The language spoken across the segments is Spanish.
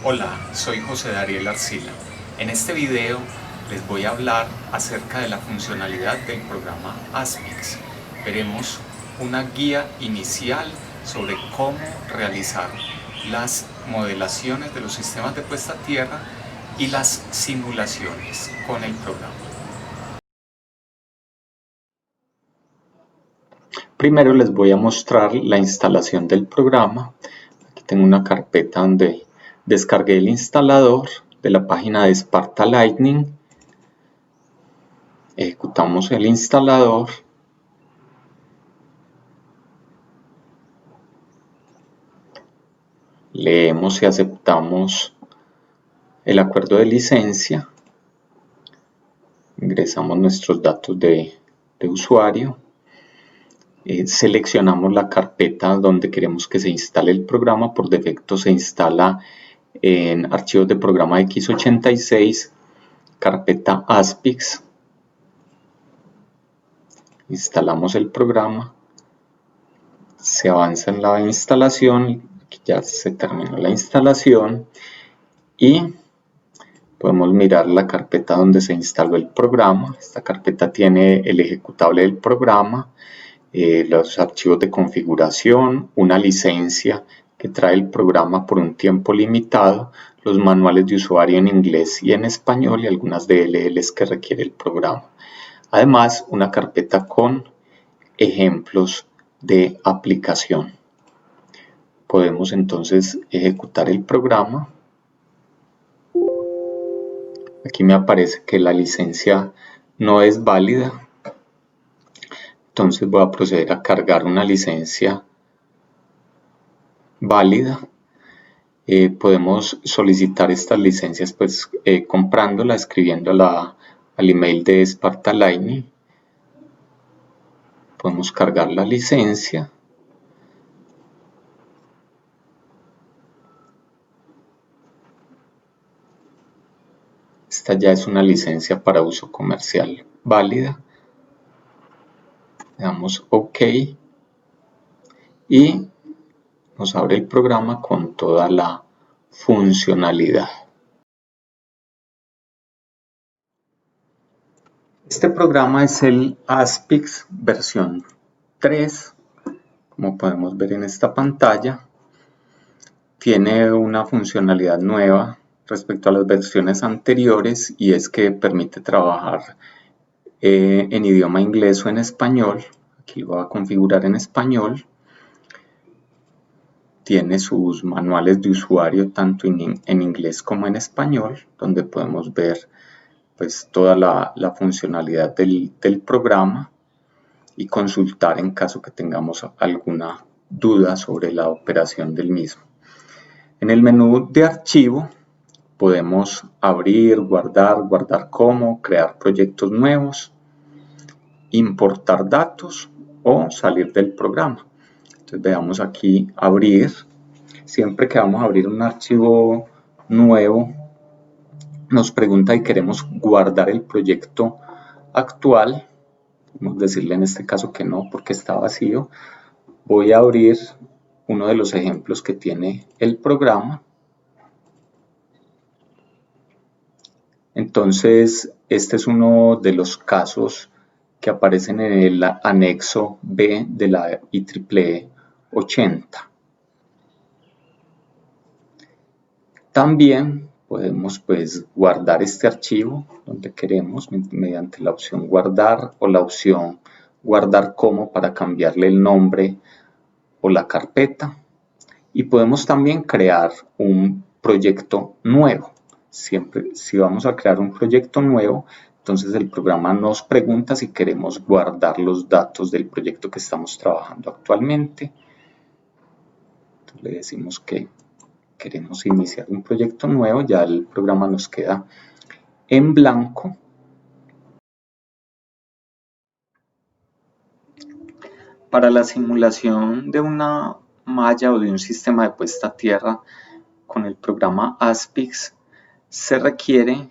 Hola, soy José Dariel Arcila. En este video les voy a hablar acerca de la funcionalidad del programa ASPIX. Veremos una guía inicial sobre cómo realizar las modelaciones de los sistemas de puesta a tierra y las simulaciones con el programa. Primero les voy a mostrar la instalación del programa. Aquí tengo una carpeta donde descargué el instalador de la página de Sparta Lightning. Ejecutamos el instalador. Leemos y aceptamos el acuerdo de licencia. Ingresamos nuestros datos de usuario. Seleccionamos la carpeta donde queremos que se instale el programa. Por defecto se instala en archivos de programa x86, carpeta ASPIX. Instalamos el programa. Se avanza en la instalación. Aquí ya se terminó la instalación. Y podemos mirar la carpeta donde se instaló el programa. Esta carpeta tiene el ejecutable del programa, los archivos de configuración, una licencia que trae el programa por un tiempo limitado, los manuales de usuario en inglés y en español y algunas DLLs que requiere el programa. Además, una carpeta con ejemplos de aplicación. Podemos entonces ejecutar el programa. Aquí me aparece que la licencia no es válida. Entonces voy a proceder a cargar una licencia válida. Podemos solicitar estas licencias pues comprándola, escribiéndola al email de Sparta Lightning. Podemos cargar la licencia. Esta ya es una licencia para uso comercial válida. Le damos OK y nos abre el programa con toda la funcionalidad. Este programa es el ASPIX versión 3, como podemos ver en esta pantalla. Tiene una funcionalidad nueva respecto a las versiones anteriores y es que permite trabajar en idioma inglés o en español. Aquí lo voy a configurar en español. Tiene sus manuales de usuario tanto en inglés como en español, donde podemos ver pues toda la funcionalidad del programa y consultar en caso que tengamos alguna duda sobre la operación del mismo. En el menú de archivo podemos abrir, guardar como, crear proyectos nuevos, importar datos o salir del programa. Entonces veamos aquí abrir. Siempre que vamos a abrir un archivo nuevo, nos pregunta si queremos guardar el proyecto actual. Vamos a decirle en este caso que no, porque está vacío. Voy a abrir uno de los ejemplos que tiene el programa. Entonces, este es uno de los casos que aparecen en el anexo B de la IEEE 80. También podemos pues guardar este archivo donde queremos mediante la opción guardar o la opción guardar como para cambiarle el nombre o la carpeta. Y podemos también crear un proyecto nuevo. Siempre, si vamos a crear un proyecto nuevo, entonces el programa nos pregunta si queremos guardar los datos del proyecto que estamos trabajando actualmente. Entonces le decimos que queremos iniciar un proyecto nuevo, ya el programa nos queda en blanco. Para la simulación de una malla o de un sistema de puesta a tierra con el programa ASPIX se requiere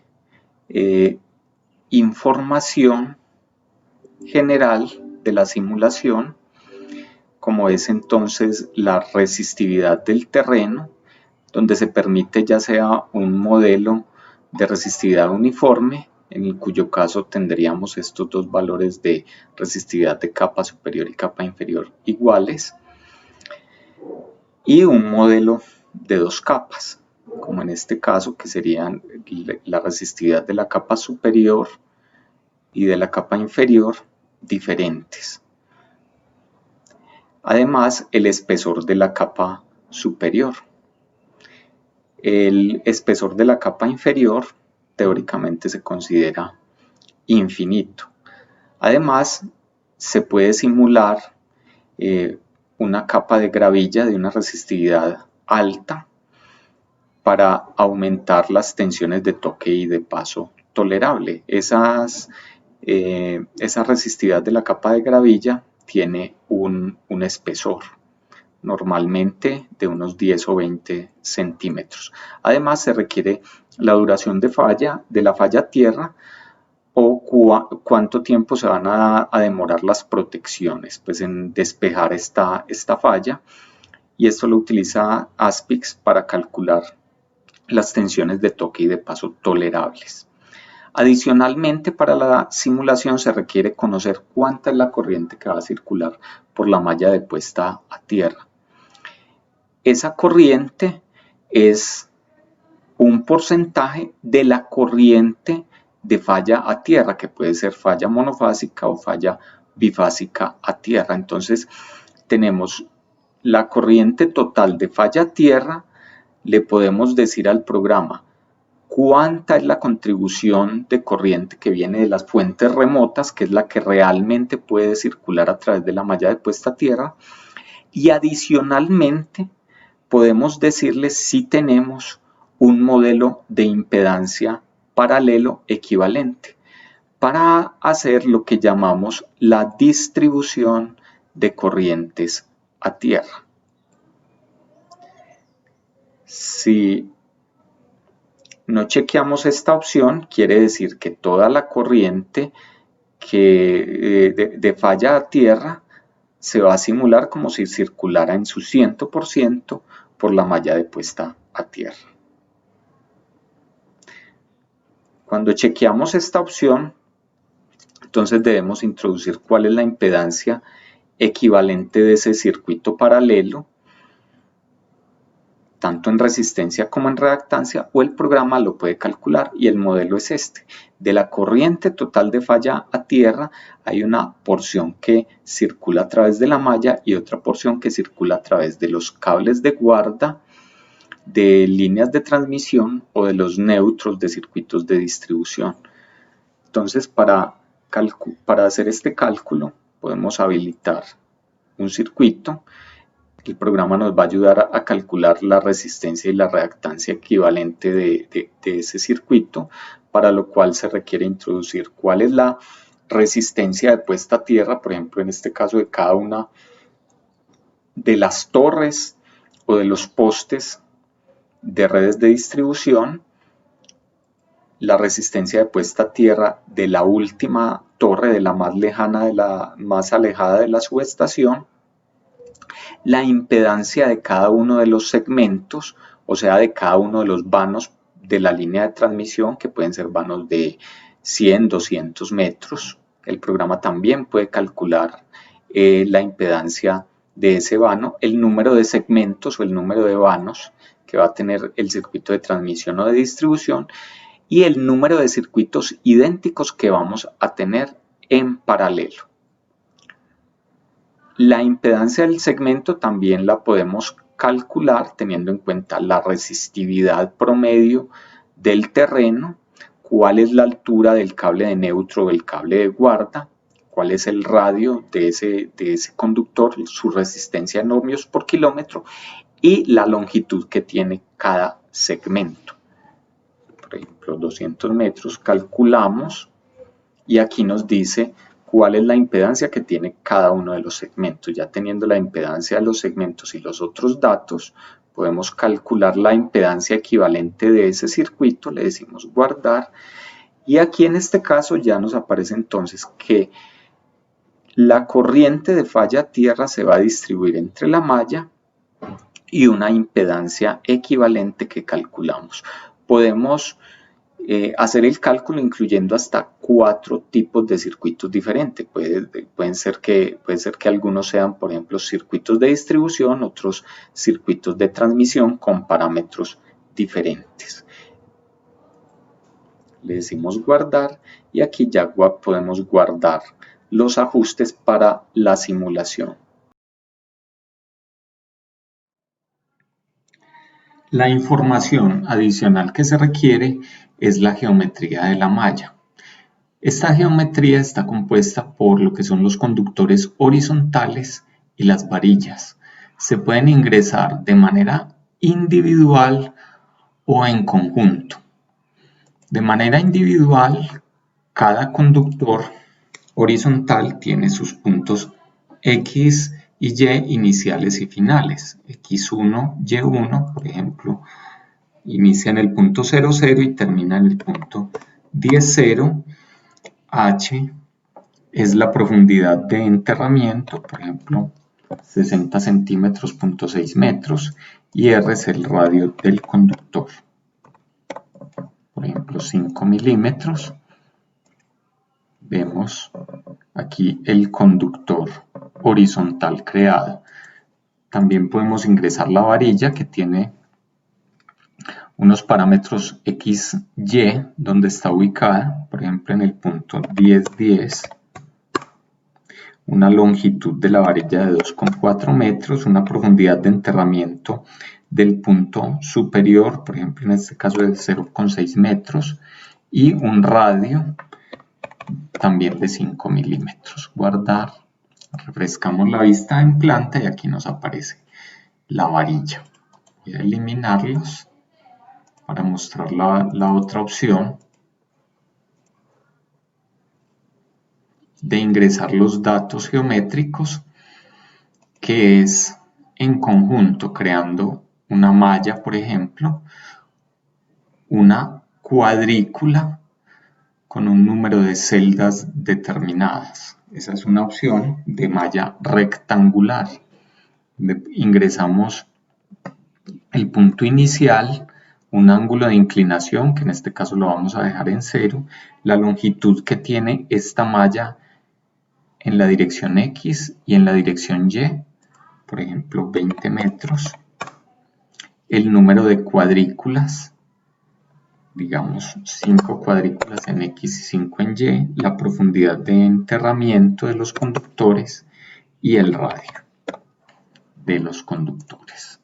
información general de la simulación, como es entonces la resistividad del terreno, donde se permite ya sea un modelo de resistividad uniforme, en cuyo caso tendríamos estos dos valores de resistividad de capa superior y capa inferior iguales, y un modelo de dos capas, como en este caso, que serían la resistividad de la capa superior y de la capa inferior diferentes. Además, el espesor de la capa superior. El espesor de la capa inferior teóricamente se considera infinito. Además, se puede simular una capa de gravilla de una resistividad alta para aumentar las tensiones de toque y de paso tolerable. Esa resistividad de la capa de gravilla tiene un espesor, normalmente de unos 10 o 20 centímetros. Además, se requiere la duración de la falla tierra, o cuánto tiempo se van a demorar las protecciones pues en despejar esta falla, y esto lo utiliza ASPIX para calcular las tensiones de toque y de paso tolerables. Adicionalmente, para la simulación se requiere conocer cuánta es la corriente que va a circular por la malla de puesta a tierra. Esa corriente es un porcentaje de la corriente de falla a tierra, que puede ser falla monofásica o falla bifásica a tierra. Entonces tenemos la corriente total de falla a tierra, le podemos decir al programa cuánta es la contribución de corriente que viene de las fuentes remotas, que es la que realmente puede circular a través de la malla de puesta a tierra, y adicionalmente podemos decirle si tenemos un modelo de impedancia paralelo equivalente para hacer lo que llamamos la distribución de corrientes a tierra. Si no chequeamos esta opción, quiere decir que toda la corriente de falla a tierra se va a simular como si circulara en su 100% por la malla de puesta a tierra. Cuando chequeamos esta opción, entonces debemos introducir cuál es la impedancia equivalente de ese circuito paralelo, tanto en resistencia como en reactancia, o el programa lo puede calcular, y el modelo es este. De la corriente total de falla a tierra hay una porción que circula a través de la malla y otra porción que circula a través de los cables de guarda, de líneas de transmisión o de los neutros de circuitos de distribución. Entonces, para hacer este cálculo podemos habilitar un circuito. El programa nos va a ayudar a calcular la resistencia y la reactancia equivalente de ese circuito, para lo cual se requiere introducir cuál es la resistencia de puesta a tierra, por ejemplo en este caso de cada una de las torres o de los postes de redes de distribución, la resistencia de puesta a tierra de la última torre, de la más lejana, de la más alejada de la subestación, la impedancia de cada uno de los segmentos, o sea, de cada uno de los vanos de la línea de transmisión, que pueden ser vanos de 100, 200 metros. El programa también puede calcular la impedancia de ese vano, el número de segmentos o el número de vanos que va a tener el circuito de transmisión o de distribución, y el número de circuitos idénticos que vamos a tener en paralelo. La impedancia del segmento también la podemos calcular teniendo en cuenta la resistividad promedio del terreno, cuál es la altura del cable de neutro o del cable de guarda, cuál es el radio de ese conductor, su resistencia en ohmios por kilómetro, y la longitud que tiene cada segmento. Por ejemplo, 200 metros calculamos, y aquí nos dice cuál es la impedancia que tiene cada uno de los segmentos. Ya teniendo la impedancia de los segmentos y los otros datos, podemos calcular la impedancia equivalente de ese circuito, le decimos guardar, y aquí en este caso ya nos aparece entonces que la corriente de falla a tierra se va a distribuir entre la malla y una impedancia equivalente que calculamos. Podemos hacer el cálculo incluyendo hasta 4 tipos de circuitos diferentes. Puede ser que algunos sean, por ejemplo, circuitos de distribución, otros circuitos de transmisión con parámetros diferentes. Le decimos guardar y aquí ya podemos guardar los ajustes para la simulación. La información adicional que se requiere es la geometría de la malla. Esta geometría está compuesta por lo que son los conductores horizontales y las varillas. Se pueden ingresar de manera individual o en conjunto. De manera individual, cada conductor horizontal tiene sus puntos X y Y iniciales y finales. X1, Y1, por ejemplo, inicia en el punto 0, 0 y termina en el punto 10, 0. H es la profundidad de enterramiento, por ejemplo, 60 centímetros, 0.6 metros, y R es el radio del conductor, por ejemplo, 5 milímetros. Vemos aquí el conductor horizontal creado. También podemos ingresar la varilla que tiene unos parámetros XY donde está ubicada, por ejemplo en el punto 10, 10, una longitud de la varilla de 2,4 metros, una profundidad de enterramiento del punto superior, por ejemplo en este caso de 0,6 metros, y un radio también de 5 milímetros. Guardar, refrescamos la vista en planta y aquí nos aparece la varilla. Voy a eliminarlos para mostrar la otra opción de ingresar los datos geométricos, que es en conjunto creando una malla, por ejemplo, una cuadrícula con un número de celdas determinadas. Esa es una opción de malla rectangular. Ingresamos el punto inicial, un ángulo de inclinación, que en este caso lo vamos a dejar en 0, la longitud que tiene esta malla en la dirección X y en la dirección Y, por ejemplo 20 metros, el número de cuadrículas, digamos 5 cuadrículas en X y 5 en Y, la profundidad de enterramiento de los conductores y el radio de los conductores.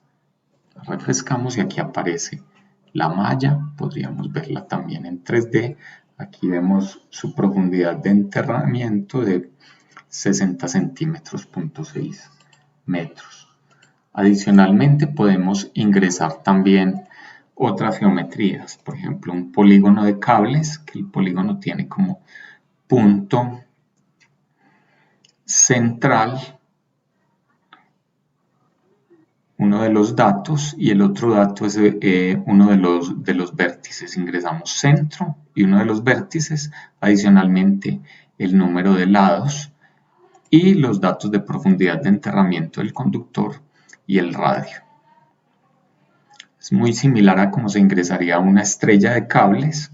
Refrescamos y aquí aparece la malla, podríamos verla también en 3D. Aquí vemos su profundidad de enterramiento de 60 centímetros, 0.6 metros. Adicionalmente podemos ingresar también otras geometrías, por ejemplo un polígono de cables, que el polígono tiene como punto central uno de los datos y el otro dato es uno de los vértices. Ingresamos centro y uno de los vértices, adicionalmente el número de lados y los datos de profundidad de enterramiento del conductor y el radio. Es muy similar a cómo se ingresaría una estrella de cables,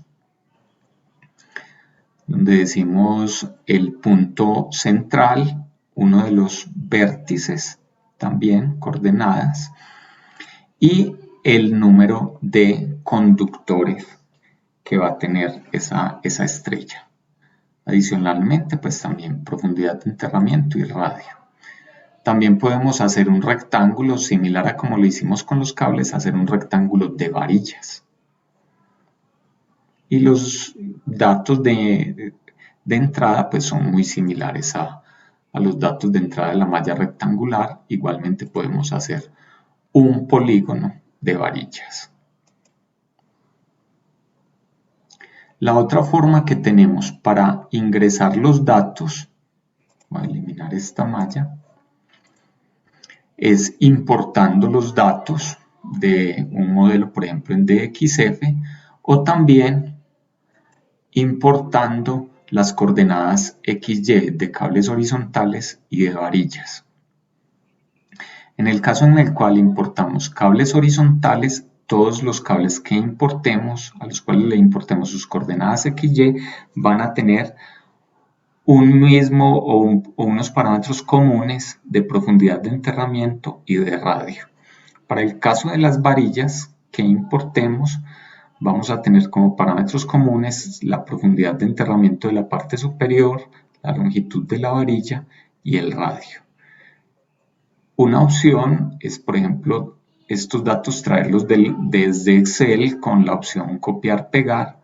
donde decimos el punto central, uno de los vértices, también coordenadas, y el número de conductores que va a tener esa estrella. Adicionalmente, pues también profundidad de enterramiento y radio. También podemos hacer un rectángulo similar a como lo hicimos con los cables, hacer un rectángulo de varillas. Y los datos de entrada pues son muy similares a los datos de entrada de la malla rectangular. Igualmente podemos hacer un polígono de varillas. La otra forma que tenemos para ingresar los datos, voy a eliminar esta malla, es importando los datos de un modelo, por ejemplo en DXF, o también importando las coordenadas XY de cables horizontales y de varillas. En el caso en el cual importamos cables horizontales, todos los cables que importemos, a los cuales le importemos sus coordenadas XY, van a tener un mismo o unos parámetros comunes de profundidad de enterramiento y de radio. Para el caso de las varillas que importemos, vamos a tener como parámetros comunes la profundidad de enterramiento de la parte superior, la longitud de la varilla y el radio. Una opción es, por ejemplo, estos datos traerlos desde Excel con la opción copiar-pegar.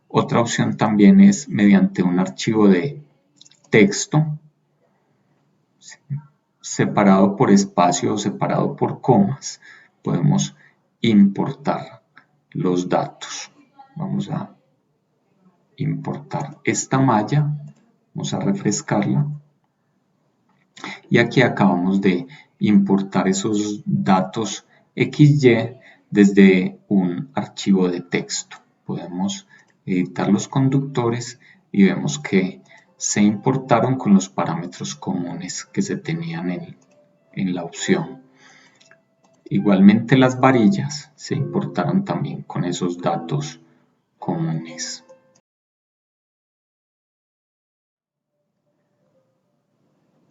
Otra opción también es mediante un archivo de texto separado por espacio o separado por comas. Podemos importar los datos. Vamos a importar esta malla, vamos a refrescarla y aquí acabamos de importar esos datos XY desde un archivo de texto. Podemos editar los conductores y vemos que se importaron con los parámetros comunes que se tenían en la opción. Igualmente las varillas se importaron también con esos datos comunes.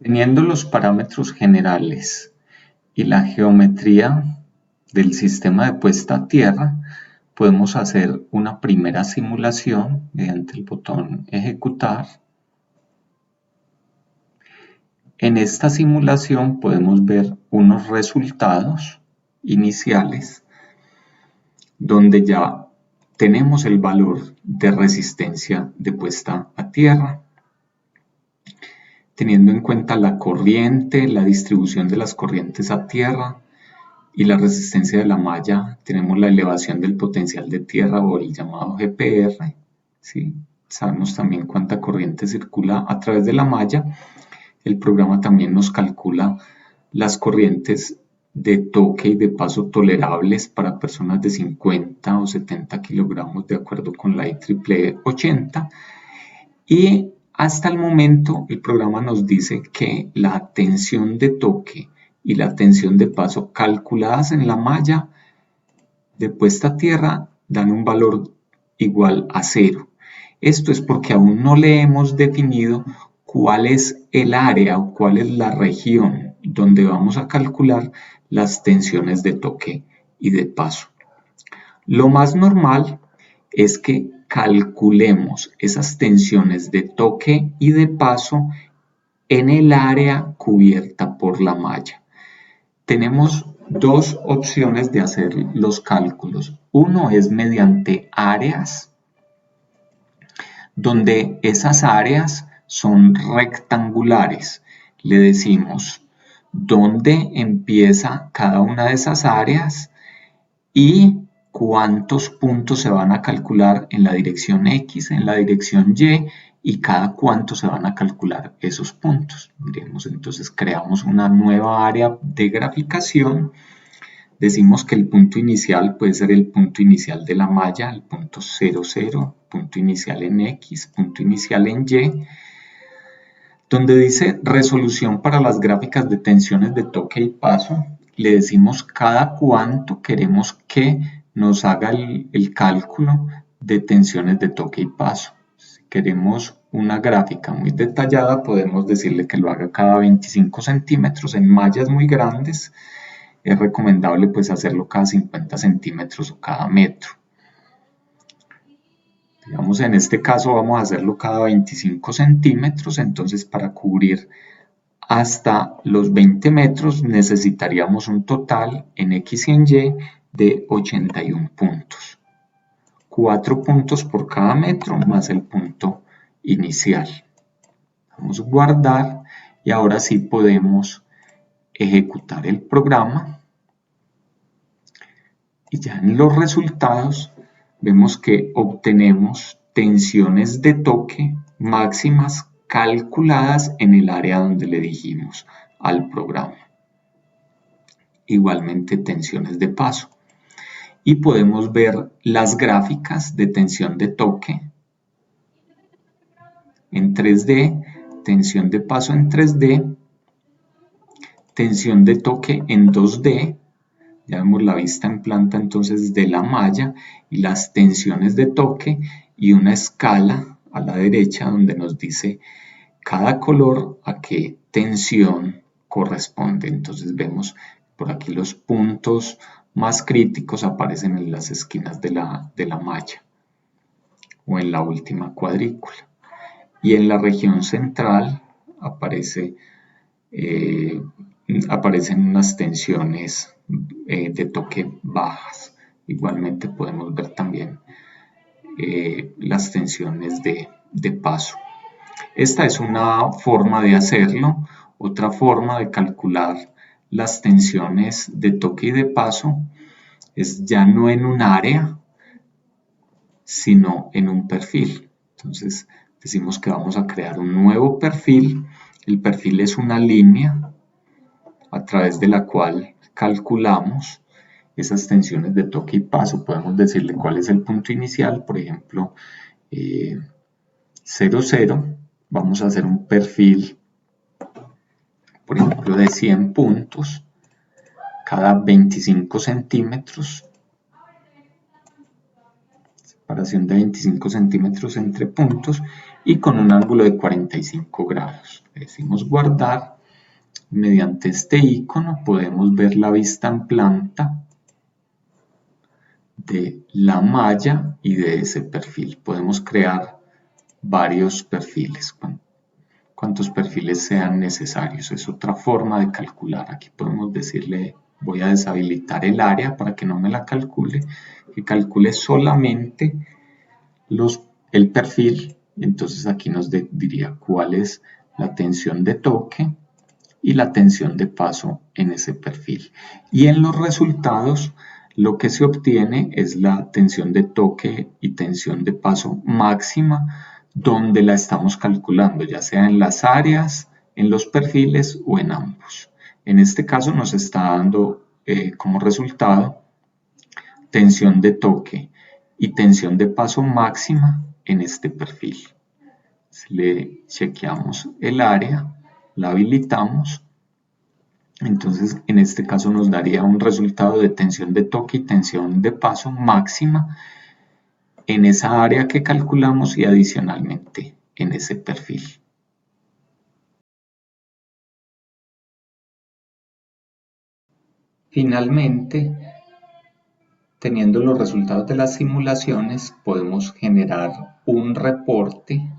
Teniendo los parámetros generales y la geometría del sistema de puesta a tierra, podemos hacer una primera simulación mediante el botón ejecutar. En esta simulación podemos ver unos resultados iniciales donde ya tenemos el valor de resistencia de puesta a tierra. Teniendo en cuenta la corriente, la distribución de las corrientes a tierra y la resistencia de la malla, tenemos la elevación del potencial de tierra o el llamado GPR. ¿Sí? Sabemos también cuánta corriente circula a través de la malla. El programa también nos calcula las corrientes de toque y de paso tolerables para personas de 50 o 70 kilogramos de acuerdo con la IEEE 80. Y hasta el momento el programa nos dice que la tensión de toque y la tensión de paso calculadas en la malla de puesta a tierra dan un valor igual a 0. Esto es porque aún no le hemos definido cuál es el área o cuál es la región donde vamos a calcular las tensiones de toque y de paso. Lo más normal es que calculemos esas tensiones de toque y de paso en el área cubierta por la malla. Tenemos dos opciones de hacer los cálculos. Uno es mediante áreas, donde esas áreas son rectangulares. Le decimos dónde empieza cada una de esas áreas y cuántos puntos se van a calcular en la dirección X, en la dirección y cada cuánto se van a calcular esos puntos. Miremos, entonces creamos una nueva área de graficación. Decimos que el punto inicial puede ser el punto inicial de la malla, el punto 00, punto inicial en X, punto inicial en Y, donde dice resolución para las gráficas de tensiones de toque y paso. Le decimos cada cuánto queremos que nos haga el cálculo de tensiones de toque y paso. Si queremos una gráfica muy detallada, podemos decirle que lo haga cada 25 centímetros en mallas muy grandes. Es recomendable pues hacerlo cada 50 centímetros o cada metro. Digamos, en este caso vamos a hacerlo cada 25 centímetros, entonces para cubrir hasta los 20 metros necesitaríamos un total en X y en Y de 81 puntos. 4 puntos por cada metro más el punto inicial. Vamos a guardar y ahora sí podemos ejecutar el programa. Y ya en los resultados vemos que obtenemos tensiones de toque máximas calculadas en el área donde le dijimos al programa. Igualmente tensiones de paso. Y podemos ver las gráficas de tensión de toque en 3D, tensión de paso en 3D, tensión de toque en 2D, ya vemos la vista en planta entonces de la malla y las tensiones de toque y una escala a la derecha donde nos dice cada color a qué tensión corresponde. Entonces vemos por aquí los puntos más críticos aparecen en las esquinas de la malla o en la última cuadrícula. Y en la región central aparecen unas tensiones de toque bajas. Igualmente podemos ver también las tensiones de paso. Esta es una forma de hacerlo. Otra forma de calcular las tensiones de toque y de paso es ya no en un área, sino en un perfil. Entonces decimos que vamos a crear un nuevo perfil. El perfil es una línea a través de la cual calculamos esas tensiones de toque y paso. Podemos decirle cuál es el punto inicial, por ejemplo, 0, 0. Vamos a hacer un perfil, por ejemplo, de 100 puntos cada 25 centímetros. Separación de 25 centímetros entre puntos y con un ángulo de 45 grados. Le decimos guardar. Mediante este icono podemos ver la vista en planta de la malla y de ese perfil. Podemos crear varios perfiles, cuantos perfiles sean necesarios. Es otra forma de calcular. Aquí podemos decirle, voy a deshabilitar el área para que no me la calcule, que calcule solamente el perfil. Entonces aquí nos diría cuál es la tensión de toque y la tensión de paso en ese perfil. Y en los resultados lo que se obtiene es la tensión de toque y tensión de paso máxima, donde la estamos calculando, ya sea en las áreas, en los perfiles o en ambos. En este caso nos está dando como resultado tensión de toque y tensión de paso máxima en este perfil. Le chequeamos el área, la habilitamos. Entonces en este caso nos daría un resultado de tensión de toque y tensión de paso máxima en esa área que calculamos y adicionalmente en ese perfil. Finalmente, teniendo los resultados de las simulaciones, podemos generar un reporte.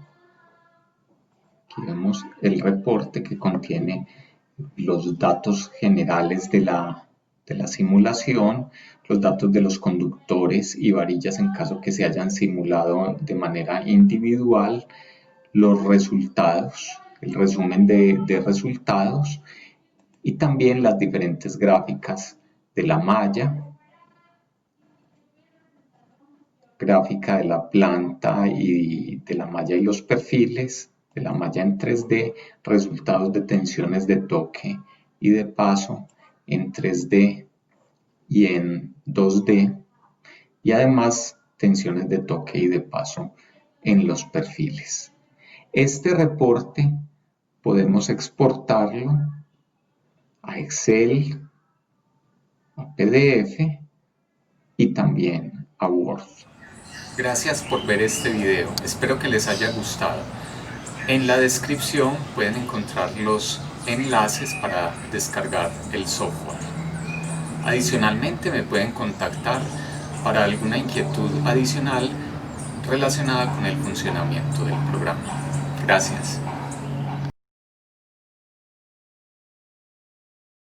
Aquí vemos el reporte que contiene los datos generales de la simulación, los datos de los conductores y varillas en caso que se hayan simulado de manera individual, los resultados, el resumen de resultados y también las diferentes gráficas de la malla, gráfica de la planta y de la malla y los perfiles, de la malla en 3D, resultados de tensiones de toque y de paso en 3D y en 2D, y además tensiones de toque y de paso en los perfiles. Este reporte podemos exportarlo a Excel, a PDF y también a Word. Gracias por ver este video, espero que les haya gustado. En la descripción pueden encontrar los enlaces para descargar el software. Adicionalmente me pueden contactar para alguna inquietud adicional relacionada con el funcionamiento del programa. Gracias.